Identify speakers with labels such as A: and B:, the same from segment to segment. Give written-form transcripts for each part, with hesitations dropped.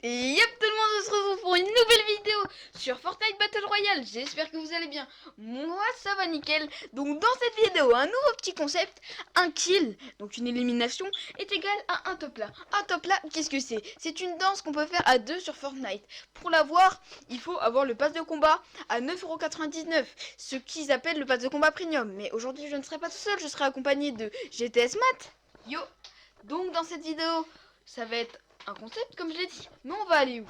A: Et yep tout le monde, on se retrouve pour une nouvelle vidéo sur Fortnite Battle Royale. J'espère que vous allez bien. Moi ça va nickel. Donc dans cette vidéo, un nouveau petit concept. Un kill, donc une élimination, est égal à un top là. Un top là, qu'est-ce que c'est? C'est une danse qu'on peut faire à deux sur Fortnite. Pour l'avoir, il faut avoir le pass de combat à 9,99€. Ce qu'ils appellent le pass de combat premium. Mais aujourd'hui je ne serai pas tout seul, je serai accompagné de GTS Math. Yo. Donc dans cette vidéo, ça va être un concept comme je l'ai dit. Mais on va aller où?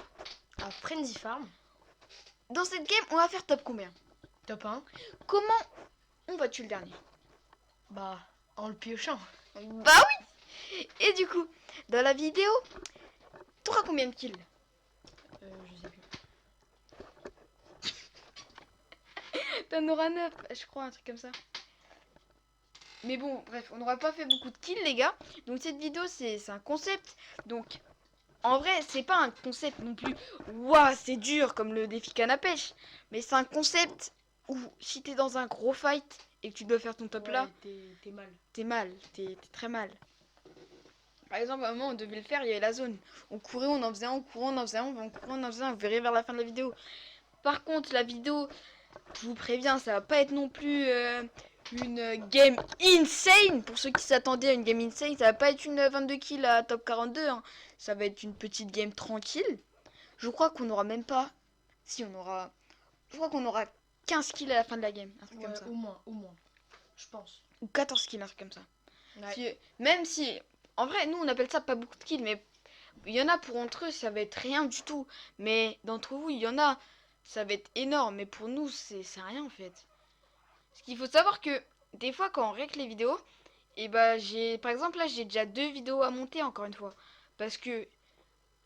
B: À Frenzy Farm.
A: Dans cette game, on va faire top combien?
B: Top 1.
A: Comment on va tuer le dernier?
B: Bah, en le piochant.
A: Bah oui. Et du coup, dans la vidéo, t'auras combien de kills?
B: Je sais plus.
A: T'en auras 9, je crois, un truc comme ça. Mais bon, bref, on n'aura pas fait beaucoup de kills, les gars. Donc cette vidéo, c'est un concept. Donc, en vrai, c'est pas un concept non plus. Waouh, c'est dur comme le défi canne à pêche. Mais c'est un concept où si t'es dans un gros fight et que tu dois faire ton top là,
B: t'es mal.
A: t'es mal, t'es très mal. Par exemple, à un moment, on devait le faire, il y avait la zone. On courait, on en faisait un, on courait, on en faisait un, on courait, on en faisait un. Vous verrez vers la fin de la vidéo. Par contre, la vidéo, je vous préviens, ça va pas être non plus une game insane. Pour ceux qui s'attendaient à une game insane, ça va pas être une 22 kills à top 42. Hein. Ça va être une petite game tranquille. Je crois qu'on aura même pas... Si, on aura... Je crois qu'on aura 15 kills à la fin de la game. Un truc comme ça.
B: Au moins. Je pense.
A: Ou 14 kills, un truc comme ça.
B: Ouais.
A: Si, même si... En vrai, nous, on appelle ça pas beaucoup de kills, mais... Il y en a pour entre eux, ça va être rien du tout. Mais d'entre vous, il y en a, ça va être énorme. Mais pour nous, c'est rien en fait. Parce qu'il faut savoir que des fois, quand on règle les vidéos, et bah j'ai, par exemple là, j'ai déjà 2 vidéos à monter encore une fois. Parce que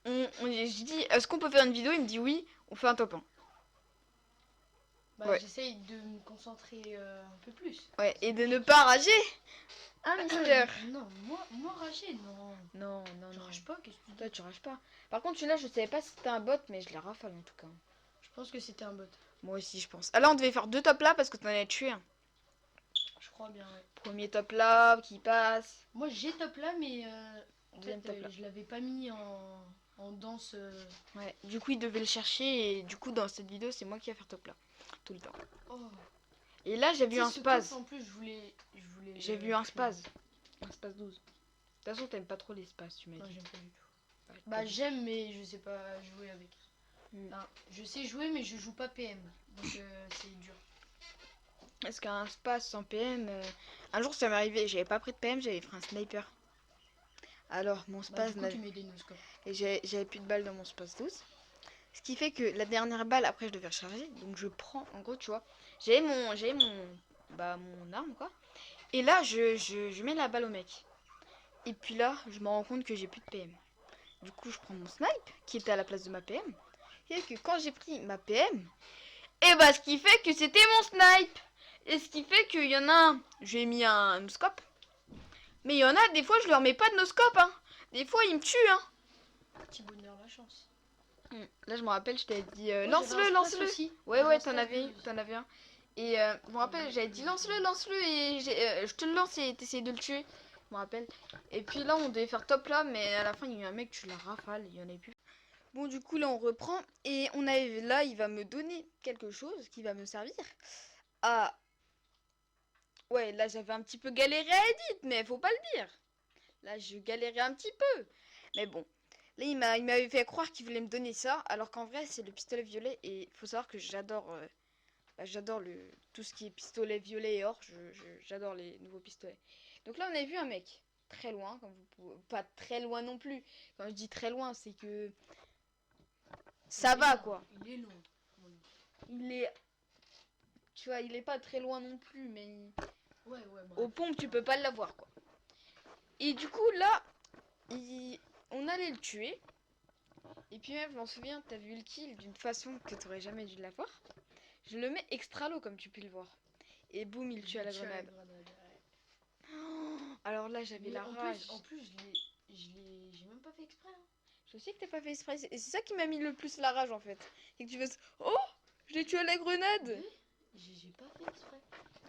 A: je dis, est-ce qu'on peut faire une vidéo? Il me dit oui, on fait un top 1.
B: Bah,
A: Ouais.
B: j'essaye de me concentrer un peu plus.
A: Ouais, et de ne pas rager. Hein, Mister?
B: Non, moi rager, non.
A: Non,
B: Je rage pas, qu'est-ce que tu dis?
A: Toi, tu rages pas. Par contre, celui-là, je savais pas si c'était un bot, mais je l'ai rafale en tout cas.
B: Je pense que c'était un bot.
A: Moi aussi, je pense. Ah là, on devait faire 2 top là parce que t'en avais tué un.
B: Je crois bien, ouais.
A: Premier top là qui passe.
B: Moi, j'ai top là, mais
A: Deuxième top là.
B: je l'avais pas mis en danse.
A: Ouais, du coup, il devait le chercher et du coup, dans cette vidéo, c'est moi qui vais faire top là. Tout le temps.
B: Oh.
A: Et là, j'ai vu un spaz.
B: En plus, je voulais
A: J'ai vu un spaz. Un spaz 12. De toute façon, t'aimes pas trop les spaz, tu m'as
B: Non,
A: dit.
B: j'aime pas du tout.
A: Ouais,
B: Bah, j'aime, mais je sais pas jouer avec. Enfin, je sais jouer, mais je joue pas PM. Donc, c'est dur.
A: Parce qu'un spaz sans PM. Un jour, ça m'est arrivé, j'avais pas pris de PM, j'avais pris un sniper. Alors, mon
B: Bah,
A: spaz.
B: du coup, tu mets des no-scopes.
A: Et j'avais plus de balles dans mon spaz 12. Ce qui fait que la dernière balle, après, je devais recharger. Donc, je prends, en gros, tu vois. J'avais mon arme, quoi. Et là, je mets la balle au mec. Et puis là, je me rends compte que j'ai plus de PM. Du coup, je prends mon snipe, qui était à la place de ma PM. Et que quand j'ai pris ma PM, et bah, ce qui fait que c'était mon snipe. Et ce qui fait qu'il y en a un, j'ai mis un no-scope. Mais il y en a, des fois, je leur mets pas de no-scope, hein. Des fois, ils me tuent, hein.
B: Petit bonheur, la chance.
A: Là, je me rappelle, je t'avais dit
B: Ouais,
A: lance-le, lance-le. Ouais, t'en avais un. Et je me rappelle, j'avais dit lance-le et je te le lance et t'essayes de le tuer. Je me rappelle. Et puis là, on devait faire top là, mais à la fin, il y a eu un mec, tu la rafales, il y en avait plus. Bon, du coup, là, on reprend et on avait là, il va me donner quelque chose qui va me servir à. Ouais, là, j'avais un petit peu galéré à edit, mais faut pas le dire. Là, je galérais un petit peu. Mais bon. Là, il m'avait fait croire qu'il voulait me donner ça, alors qu'en vrai, c'est le pistolet violet. Et il faut savoir que j'adore tout ce qui est pistolet violet et or. J'adore les nouveaux pistolets. Donc là, on a vu un mec très loin, comme vous pouvez, pas très loin non plus. Quand je dis très loin, c'est que ça va quoi.
B: Il est long.
A: Il est, tu vois, il est pas très loin non plus, mais
B: Ouais,
A: aux pompes, tu peux pas l'avoir quoi. Et du coup, là, on allait le tuer. Et puis même, je m'en souviens, t'as vu le kill d'une façon que t'aurais jamais dû l'avoir. Je le mets extra low comme tu peux le voir. Et boum, il tue à la grenade. Oh, alors là, j'avais la rage.
B: En plus, j'ai même pas fait exprès. Hein.
A: Je sais que t'as pas fait exprès. Et c'est ça qui m'a mis le plus la rage en fait. C'est que tu fais oh, je l'ai tué à la grenade.
B: Oui, j'ai pas fait exprès.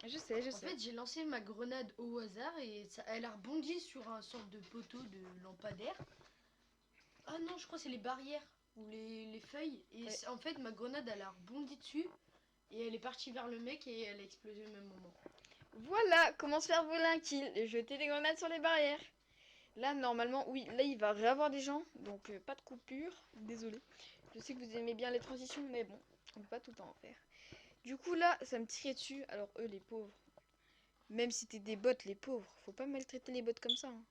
A: Je sais.
B: En fait, j'ai lancé ma grenade au hasard et elle a rebondi sur un sorte de poteau de lampadaire. Ah non, je crois que c'est les barrières. ou les feuilles. Et
A: Ouais.
B: en fait, ma grenade, elle a rebondi dessus. Et elle est partie vers le mec et elle a explosé au même moment.
A: Voilà comment se faire voler un kill. Jeter des grenades sur les barrières. Là, normalement, oui, là, il va réavoir des gens. Donc, pas de coupure. Désolé. Je sais que vous aimez bien les transitions, mais bon, on peut pas tout le temps en faire. Du coup, là, ça me tirait dessus. Alors, eux, les pauvres. Même si t'es des bots, les pauvres. Faut pas maltraiter les bots comme ça. Hein.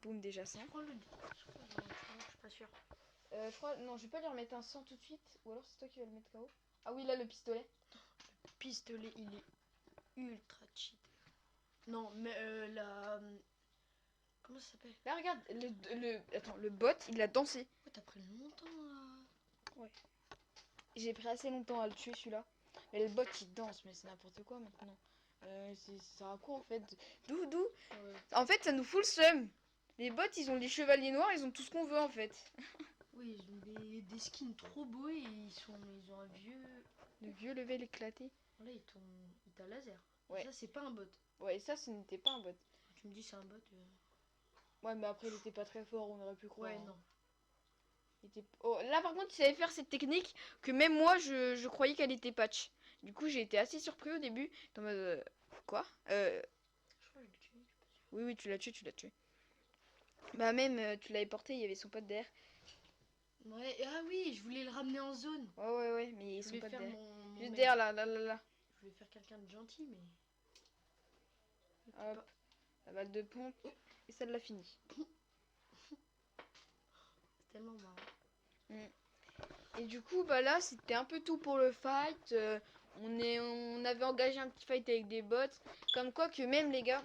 A: Boum, déjà 100.
B: Je crois le. Je suis pas sûre.
A: Je crois, non, je vais pas lui remettre un 100 tout de suite. Ou alors c'est toi qui vas le mettre KO. Ah oui, là, le pistolet.
B: Pistolet, il est ultra cheat. Non, mais la. Comment ça s'appelle?
A: Là, regarde, attends, le bot, il a dansé.
B: Oh, t'as pris longtemps là.
A: J'ai pris assez longtemps à le tuer, celui-là. Mais le bot, il danse, mais c'est n'importe quoi maintenant. Ça sert à quoi en fait? D'où
B: Ouais.
A: En fait, ça nous fout le seum. Les bots, ils ont les chevaliers noirs, ils ont tout ce qu'on veut en fait.
B: Oui, ils ont des skins trop beaux et ils ont un vieux.
A: Le vieux level éclaté.
B: Là, il t'a laser.
A: Ouais.
B: Ça, c'est pas un bot.
A: Ouais, ça, ce n'était pas un bot.
B: Tu me dis c'est un bot.
A: Ouais, mais après, il était pas très fort, on aurait pu croire.
B: Ouais,
A: hein.
B: non.
A: Oh, là, par contre, il savait faire cette technique que même moi, je croyais qu'elle était patch. Du coup, j'ai été assez surpris au début. En mode, quoi
B: Je crois que je l'ai tué.
A: Oui, oui, tu l'as tué, tu l'as tué. Bah, même, tu l'avais porté, il y avait son pote derrière.
B: Ouais, ah oui, je voulais le ramener en zone.
A: Ouais, mais ils
B: Je
A: sont
B: voulais
A: pas
B: faire
A: derrière.
B: mon
A: Juste
B: mec.
A: derrière, là.
B: Je voulais faire quelqu'un de gentil, mais.
A: Hop, la balle de pompe. Et ça l'a fini.
B: C'est tellement marrant.
A: Et du coup, bah là, c'était un peu tout pour le fight. On avait engagé un petit fight avec des bots. Comme quoi que même les gars,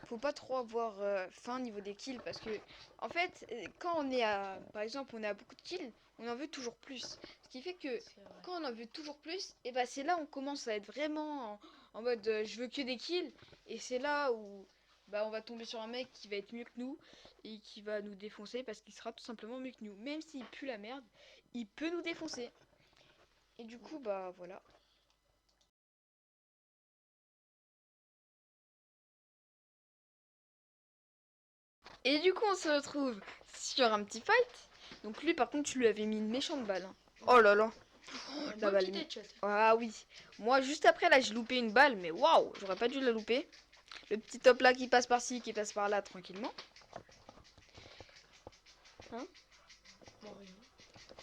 A: faut pas trop avoir faim au niveau des kills. Parce que, en fait, quand on est à... Par exemple, on est à beaucoup de kills, on en veut toujours plus. Ce qui fait que
B: C'est vrai.
A: quand on en veut toujours plus, et bah c'est là où on commence à être vraiment en mode je veux que des kills. Et c'est là où bah on va tomber sur un mec qui va être mieux que nous et qui va nous défoncer parce qu'il sera tout simplement mieux que nous. Même s'il pue la merde, il peut nous défoncer. Et du coup, bah voilà. Et du coup, on se retrouve sur un petit fight. Donc lui, par contre, tu lui avais mis une méchante balle. Hein. Oh là là.
B: Un
A: La
B: beau
A: balle.
B: petit headshot.
A: Ah oui. Moi, juste après, là, j'ai loupé une balle, mais waouh, j'aurais pas dû la louper. Le petit top là qui passe par-ci, qui passe par-là, tranquillement.
B: Bon,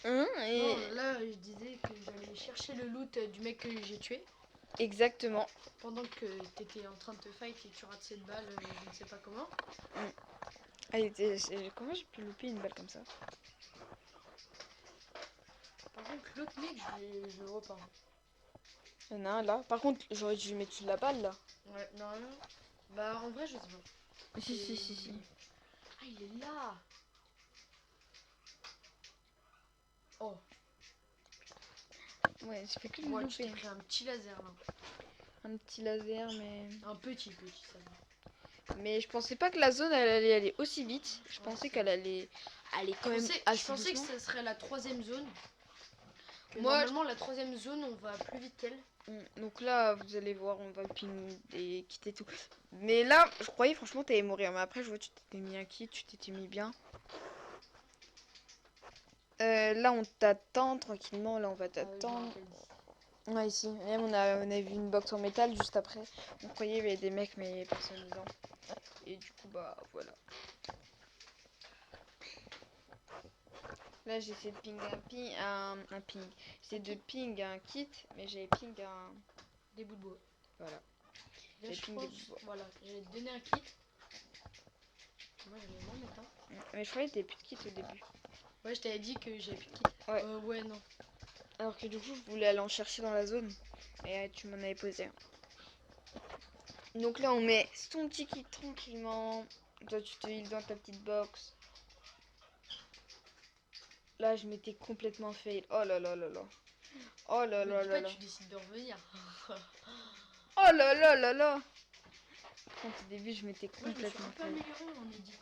B: rien.
A: Et...
B: Non, là, je disais que j'allais chercher le loot du mec que j'ai tué.
A: Exactement.
B: Pendant que t'étais en train de te fight et tu rates cette balle, je ne sais pas comment.
A: Comment j'ai pu louper une balle comme ça?
B: Par contre, l'autre mec, je le repars.
A: Il y en a un là. Par contre, j'aurais dû mettre dessus de la balle là.
B: Ouais, non. Bah, en vrai, je sais pas.
A: Si.
B: Ah, il est là. Oh,
A: Ouais, j'ai fait que de
B: ouais,
A: le
B: tu t'es
A: louper.
B: pris un petit laser là.
A: Un petit laser, mais...
B: Un petit, ça va.
A: Mais je pensais pas que la zone elle allait aller aussi vite. Je pensais qu'elle allait aller quand même
B: Je
A: assez
B: pensais que
A: doucement.
B: ce serait la 3ème zone. Que
A: Moi,
B: normalement, la 3ème zone, on va plus vite qu'elle.
A: Donc là, vous allez voir, on va ping et quitter tout. Mais là, je croyais franchement t'allais mourir. Mais après, je vois tu t'étais mis un kit, tu t'étais mis bien. Là, on t'attend tranquillement. Là, on va t'attendre. Ouais, ici. Même on a vu une box en métal juste après. On croyait qu'il y avait des mecs, mais il n'y avait personne dedans. Et du coup, bah voilà. Là, j'ai essayé de ping un ping. J'ai de ping un kit, mais j'avais ping un...
B: Des bouts de bois.
A: Voilà.
B: Là,
A: J'ai
B: je
A: ping des
B: pense,
A: bouts de bois.
B: voilà, j'ai donné un kit. Moi, je vais m'en mettre un.
A: Mais je croyais que t'avais plus de kit au début.
B: Ouais, je t'avais dit que j'avais plus de kit.
A: Ouais.
B: Ouais, non.
A: Alors que du coup, je voulais aller en chercher dans la zone. Et tu m'en avais posé un. Donc là, on met ton petit kit tranquillement. Toi, tu te heal dans ta petite box. Là, je m'étais complètement fail. Oh là là là là. Oh là
B: Mais
A: là
B: dis
A: là
B: pas,
A: là.
B: tu décides de revenir.
A: Oh là là là là. Quand au début, je m'étais
B: Moi, je me suis
A: complètement
B: un peu
A: fail.
B: améliorée, on est dit.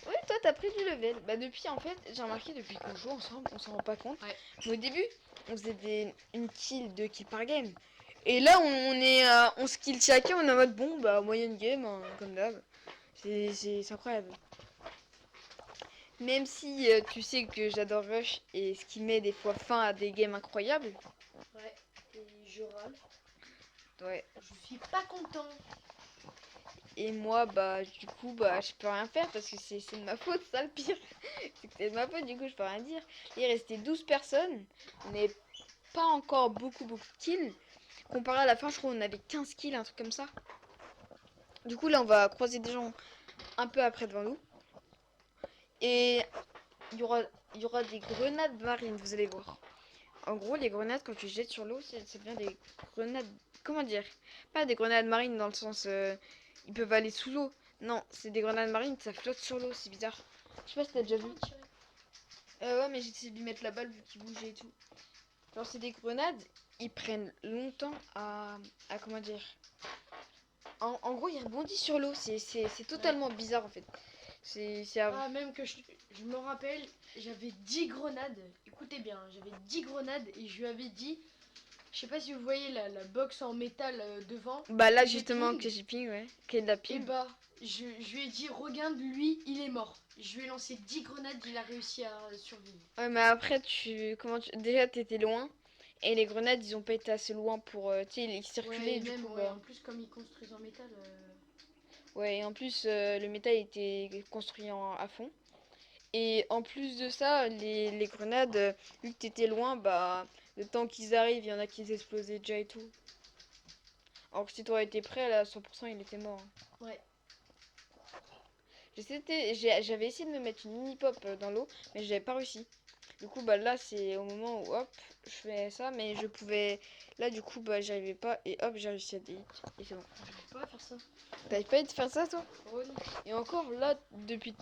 A: Oui, toi, t'as pris du level. Bah, depuis, en fait, j'ai remarqué depuis qu'on joue ensemble, on s'en rend pas compte.
B: Ouais.
A: Mais au début, on faisait une kill, 2 kills par game. Et là, on se kill chacun, on est en mode bon, bah, moyenne game, hein, comme d'hab. C'est incroyable. Même si tu sais que j'adore Rush et ce qui met des fois fin à des games incroyables.
B: Ouais, et je râle.
A: Ouais.
B: Je suis pas content.
A: Et moi, bah, du coup, bah, je peux rien faire parce que c'est de ma faute, ça le pire. C'est que c'est de ma faute, du coup, je peux rien dire. Il restait 12 personnes. On n'est pas encore beaucoup de kills. Comparé à la fin, je crois qu'on avait 15 kills, un truc comme ça. Du coup, là, on va croiser des gens un peu après devant nous. Et il y aura des grenades marines, vous allez voir. En gros, les grenades, quand tu jettes sur l'eau, ça devient des grenades. Comment dire? Pas des grenades marines dans le sens. Ils peuvent aller sous l'eau. Non, c'est des grenades marines, ça flotte sur l'eau, c'est bizarre. Je sais pas si t'as déjà vu. Ouais, mais j'ai essayé de lui mettre la balle vu qu'il bougeait et tout. Genre, c'est des grenades, ils prennent longtemps à comment dire. En gros, ils rebondissent sur l'eau, c'est totalement bizarre en fait.
B: Ah, même que je me rappelle, j'avais 10 grenades. Écoutez bien, j'avais 10 grenades et je lui avais dit, je sais pas si vous voyez la box en métal devant.
A: Bah là,
B: j'ai
A: justement,
B: ping.
A: que j'ai ping, ouais. Qui est de la
B: Et
A: ping.
B: bah, je lui ai dit, regarde, lui, il est mort. Je lui ai lancé 10 grenades, il a réussi à survivre.
A: Ouais, mais après, déjà, t'étais loin. Et les grenades, ils ont pas été assez loin pour. Tu sais, ils
B: Ouais,
A: circulaient,
B: et
A: du
B: même,
A: coup,
B: ouais,
A: bah.
B: en plus, comme ils construisent en métal.
A: Ouais, et en plus, le métal était construit à fond. Et en plus de ça, les grenades, vu que t'étais loin, bah. Le temps qu'ils arrivent, il y en a qui explosaient déjà et tout. Alors que si t'aurais été prêt, là, à 100%, il était mort, hein.
B: Ouais.
A: J'avais essayé de me mettre une mini pop dans l'eau, mais j'avais pas réussi. Du coup, bah là, c'est au moment où hop, je fais ça, mais je pouvais. Là, du coup, bah j'arrivais pas, et hop, j'ai réussi à delete, et c'est bon.
B: J'arrive pas à faire ça.
A: T'arrives pas à te faire ça, toi?
B: Oh non.
A: Et encore, là, depuis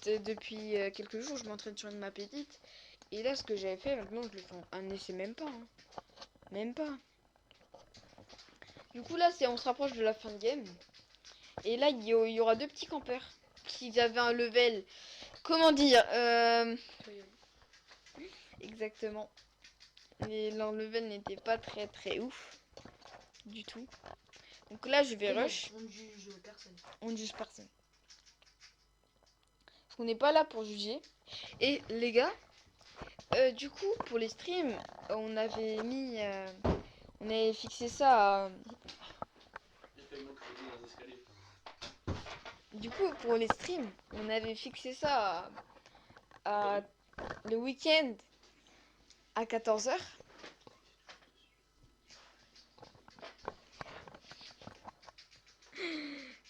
A: quelques jours, je m'entraîne sur une map petite, et là, ce que j'avais fait, maintenant, je le fais en un essai, même pas, hein. Même pas. Du coup, là, on se rapproche de la fin de game, et là, il y aura deux petits campeurs qui avaient un level. Comment dire Exactement. Leur level n'était pas très ouf du tout. Donc là, je vais
B: Et non,
A: rush.
B: on ne juge personne.
A: On ne juge personne. Parce qu'on n'est pas là pour juger. Et les gars, du coup, pour les streams, on avait mis. On avait fixé ça à. Du coup, pour les streams, on avait fixé ça à le week-end à 14h.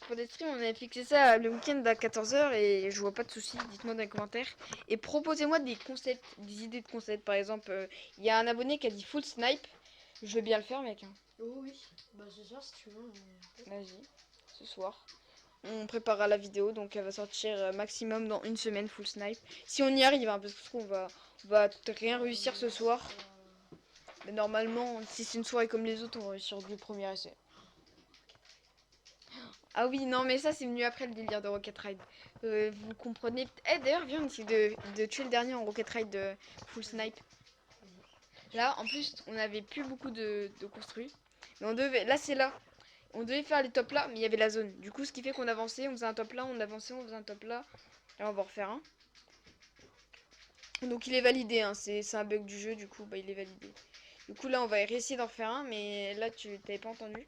A: Pour les streams, on avait fixé ça le week-end à 14h et je vois pas de soucis. Dites-moi dans les commentaires. Et proposez-moi des concepts, des idées de concepts. Par exemple, il y a un abonné qui a dit full snipe. Je veux bien le faire, mec, hein.
B: Oh oui. Bah ce soir, si tu veux.
A: Vas-y, ce soir. On préparera la vidéo, donc elle va sortir maximum dans une semaine full snipe. Si on y arrive, hein, parce on va rien réussir ce soir. Mais normalement, si c'est une soirée comme les autres, on va réussir du premier essai. Ah oui, non, mais ça, c'est venu après le délire de Rocket Ride. Vous comprenez. Eh, d'ailleurs, viens, on essaie de tuer le dernier en Rocket Ride de full snipe. Là, en plus, on avait plus beaucoup de construits. Mais on devait. Là, c'est là. On devait faire les tops là, mais il y avait la zone. Du coup, ce qui fait qu'on avançait, on faisait un top là, on avançait, on faisait un top là. Là, on va en refaire un. Donc, il est validé, hein. C'est un bug du jeu, du coup, bah, il est validé. Du coup, là, on va réessayer d'en refaire un, mais là, tu t'avais pas entendu.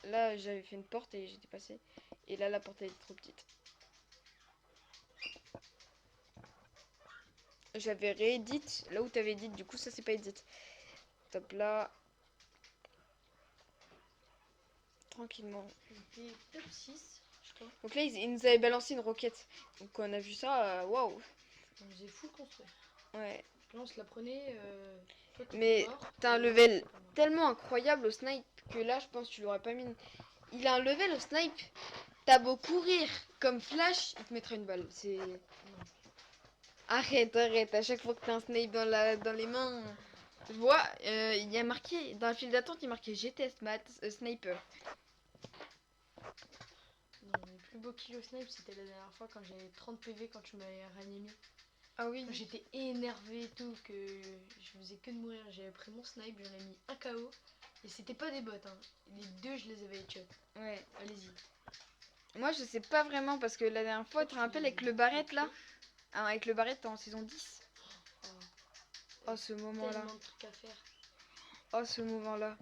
A: Là, j'avais fait une porte et j'étais passé. Et là, la porte, elle était trop petite. J'avais réédit là où t'avais edit. Du coup, ça, c'est pas edit. Top là. Tranquillement.
B: J'étais top 6, je crois.
A: Donc là, ils nous avaient balancé une roquette. Donc, quand on a vu ça, waouh.
B: On faisait full construire.
A: Ouais.
B: Là, on se la prenait. Toi,
A: Mais
B: mort,
A: t'as un level tellement incroyable au snipe que là, je pense que tu l'aurais pas mis. Il a un level au snipe. T'as beau courir comme Flash, il te mettra une balle. C'est. Arrête. À chaque fois que t'as un snipe dans les mains. Je vois, il y a marqué. Dans la file d'attente, il y a marqué GTS Math Sniper.
B: Non, le plus beau kill au snipe, c'était la dernière fois quand j'avais 30 PV quand tu m'avais ranimé.
A: Ah oui.
B: J'étais énervé et tout, que je faisais que de mourir. J'avais pris mon snipe, j'en ai mis un KO. Et c'était pas des bots, hein. Les deux, je les avais headshot.
A: Ouais.
B: Allez-y.
A: Moi, je sais pas vraiment parce que la dernière fois, tu te rappelles avec le barrette là? Ah, avec le barrette en saison 10. Oh, ce moment-là.
B: Tellement de trucs à faire.
A: Oh, ce moment-là.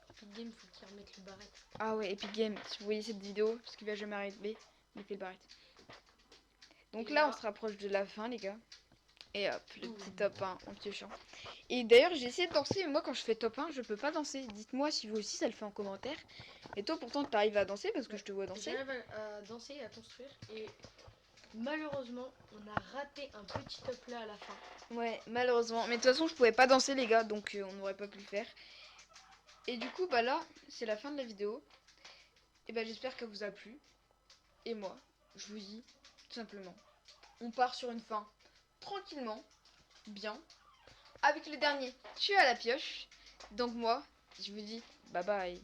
B: Epic Game, faut qu'ils remettent le barrette.
A: Ah ouais, Epic Game, si vous voyez cette vidéo, parce qu'il va jamais arriver, mettez le barrette. Donc
B: Et
A: là,
B: là-
A: on se rapproche de la fin, les gars. Et hop, le petit top 1 en piochant. Et d'ailleurs, j'ai essayé de danser, mais moi, quand je fais top 1, je peux pas danser. Dites-moi si vous aussi, ça le fait en commentaire. Et toi, pourtant, t'arrives à danser parce que je te vois danser.
B: J'arrive à danser et à construire. Et malheureusement, on a raté un petit top là à la fin.
A: Ouais, malheureusement. Mais de toute façon, je pouvais pas danser, les gars, donc on n'aurait pas pu le faire. Et du coup, bah là, c'est la fin de la vidéo. Et bah, j'espère qu'elle vous a plu. Et moi, je vous dis, tout simplement, on part sur une fin tranquillement, bien, avec le dernier tué à la pioche. Donc moi, je vous dis bye bye.